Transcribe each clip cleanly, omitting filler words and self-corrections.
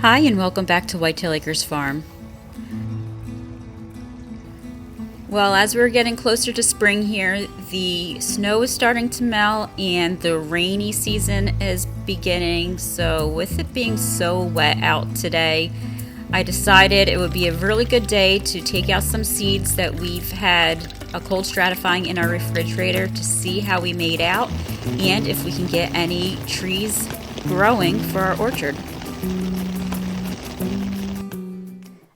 Hi, and welcome back to Whitetail Acres Farm. Well, as we're getting closer to spring here, the snow is starting to melt and the rainy season is beginning. So, with it being so wet out today, I decided it would be a really good day to take out some seeds that we've had a cold stratifying in our refrigerator to see how we made out and if we can get any trees growing for our orchard.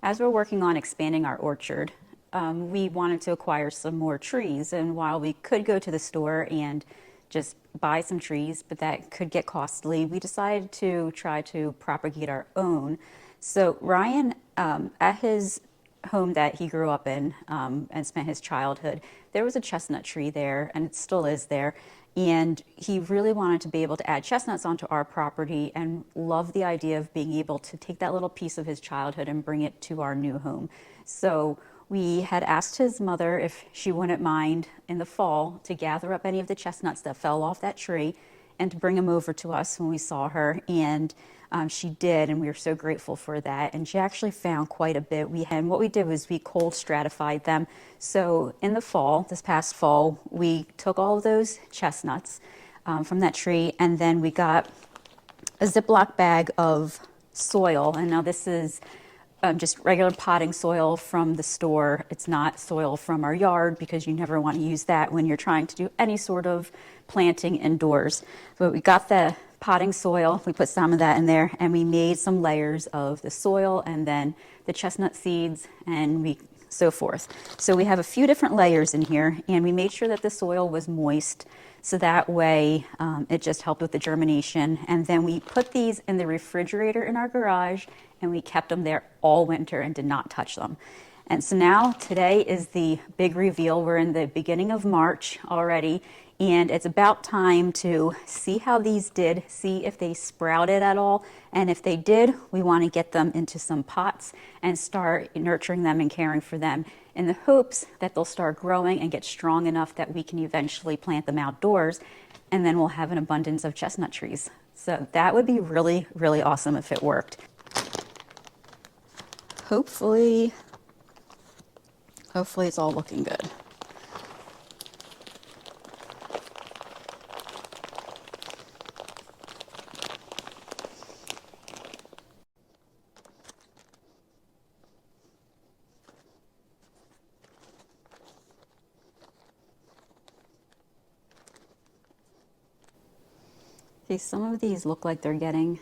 As we're working on expanding our orchard, we wanted to acquire some more trees. And while we could go to the store and just buy some trees, but that could get costly, we decided to try to propagate our own. So Ryan, at his home that he grew up in and spent his childhood, there was a chestnut tree there, and it still is there. And he really wanted to be able to add chestnuts onto our property and loved the idea of being able to take that little piece of his childhood and bring it to our new home. So we had asked his mother if she wouldn't mind in the fall to gather up any of the chestnuts that fell off that tree and to bring them over to us when we saw her. And she did, and we were so grateful for that. And she actually found quite a bit. And what we did was we cold stratified them. So in the fall, this past fall, we took all of those chestnuts from that tree, and then we got a Ziploc bag of soil. And now this is just regular potting soil from the store. It's not soil from our yard because you never want to use that when you're trying to do any sort of planting indoors. But we got the potting soil, we put some of that in there, and we made some layers of the soil and then the chestnut seeds and we so forth. So we have a few different layers in here, and we made sure that the soil was moist so that way it just helped with the germination. And then we put these in the refrigerator in our garage, and we kept them there all winter and did not touch them. And so now today is the big reveal. We're in the beginning of March already, and it's about time to see how these did, see if they sprouted at all. And if they did, we want to get them into some pots and start nurturing them and caring for them in the hopes that they'll start growing and get strong enough that we can eventually plant them outdoors, and then we'll have an abundance of chestnut trees. So that would be really, really awesome if it worked. Hopefully it's all looking good. See, some of these look like they're getting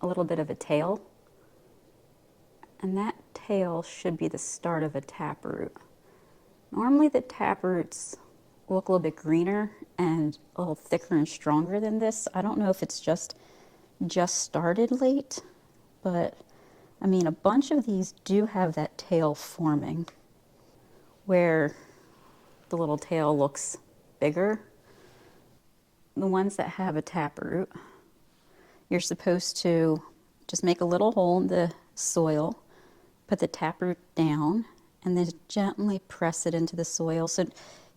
a little bit of a tail, and that tail should be the start of a taproot. Normally the taproots look a little bit greener and a little thicker and stronger than this. I don't know if it's just started late, but I mean, a bunch of these do have that tail forming where the little tail looks bigger. The ones that have a taproot, you're supposed to just make a little hole in the soil, put the taproot down, and then gently press it into the soil. So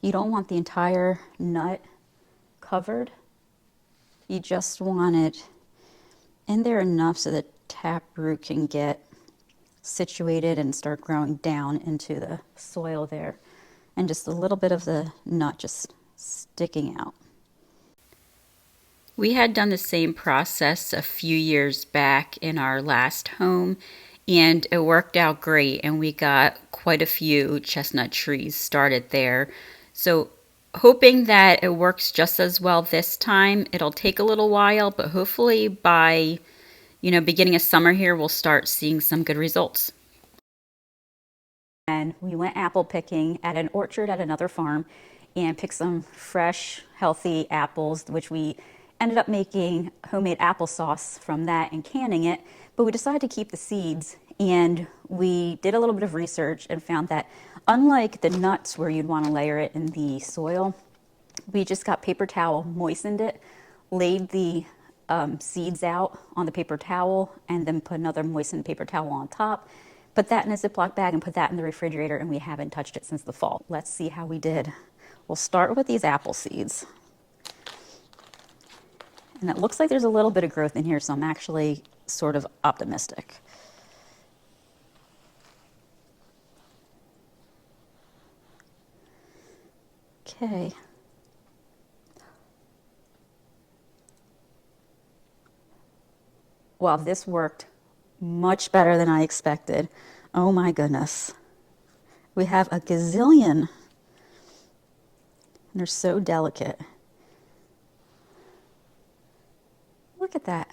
you don't want the entire nut covered. You just want it in there enough so the taproot can get situated and start growing down into the soil there. And just a little bit of the nut just sticking out. We had done the same process a few years back in our last home, and it worked out great, and we got quite a few chestnut trees started there. So hoping that it works just as well this time. It'll take a little while, but hopefully by, beginning of summer here, we'll start seeing some good results. And we went apple picking at an orchard at another farm and picked some fresh, healthy apples, which we ended up making homemade applesauce from that and canning it. But we decided to keep the seeds, and we did a little bit of research and found that unlike the nuts where you'd want to layer it in the soil, we just got paper towel, moistened it, laid the seeds out on the paper towel, and then put another moistened paper towel on top. Put that in a Ziploc bag and put that in the refrigerator, and we haven't touched it since the fall. Let's see how we did. We'll start with these apple seeds. And it looks like there's a little bit of growth in here, so I'm actually sort of optimistic. Okay. Well, this worked much better than I expected. Oh my goodness. We have a gazillion. And they're so delicate. Look at that.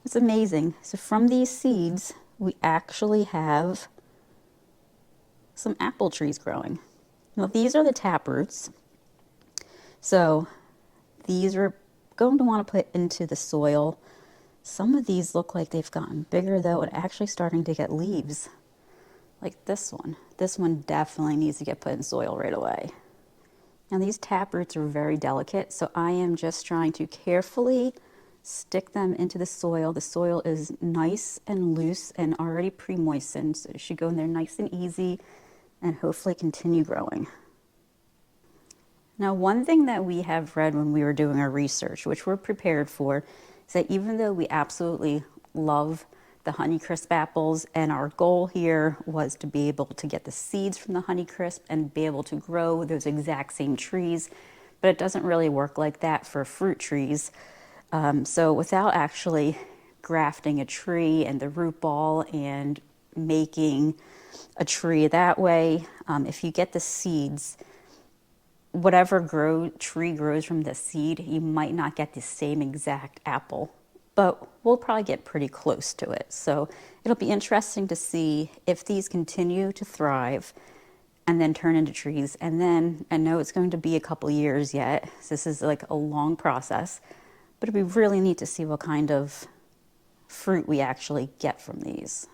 It's amazing. So from these seeds, we actually have some apple trees growing. Now these are the taproots. So these are going to want to put into the soil. Some of these look like they've gotten bigger though, and actually starting to get leaves. Like this one. This one definitely needs to get put in soil right away. Now these taproots are very delicate, so I am just trying to carefully stick them into the soil. The soil is nice and loose and already pre-moistened, so it should go in there nice and easy and hopefully continue growing. Now, one thing that we have read when we were doing our research, which we're prepared for, is that even though we absolutely love the Honeycrisp apples, and our goal here was to be able to get the seeds from the Honeycrisp and be able to grow those exact same trees, but it doesn't really work like that for fruit trees. So without actually grafting a tree and the root ball and making a tree that way, if you get the seeds, whatever tree grows from the seed, you might not get the same exact apple, but we'll probably get pretty close to it. So it'll be interesting to see if these continue to thrive and then turn into trees. And then I know it's going to be a couple years yet. So this is like a long process, but it'd be really neat to see what kind of fruit we actually get from these.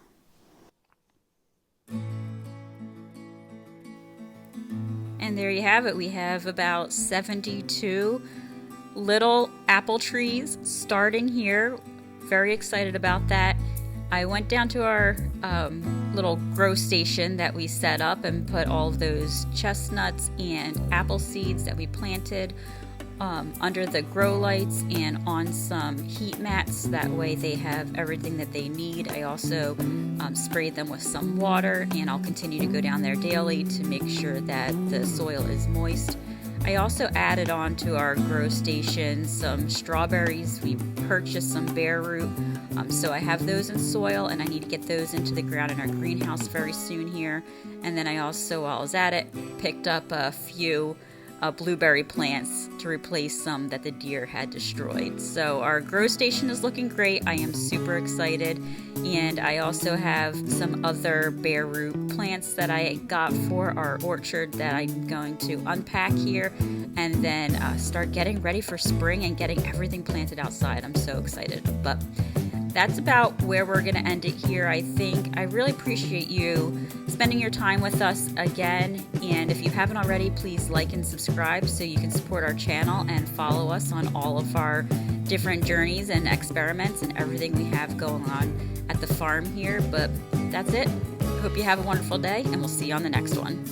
And there you have it. We have about 72 little apple trees starting here. Very excited about that. I went down to our little grow station that we set up and put all of those chestnuts and apple seeds that we planted under the grow lights and on some heat mats. That way they have everything that they need. I also sprayed them with some water, and I'll continue to go down there daily to make sure that the soil is moist. I also added on to our grow station some strawberries. We purchased some bare root, so I have those in soil, and I need to get those into the ground in our greenhouse very soon here. And then I also, while I was at it, picked up a few blueberry plants to replace some that the deer had destroyed. So our grow station is looking great. I am super excited. And I also have some other bare root plants that I got for our orchard that I'm going to unpack here and then start getting ready for spring and getting everything planted outside. I'm so excited. But that's about where we're going to end it here, I think. I really appreciate you spending your time with us again. And if you haven't already, please like and subscribe so you can support our channel and follow us on all of our different journeys and experiments and everything we have going on at the farm here. But that's it. Hope you have a wonderful day, and we'll see you on the next one.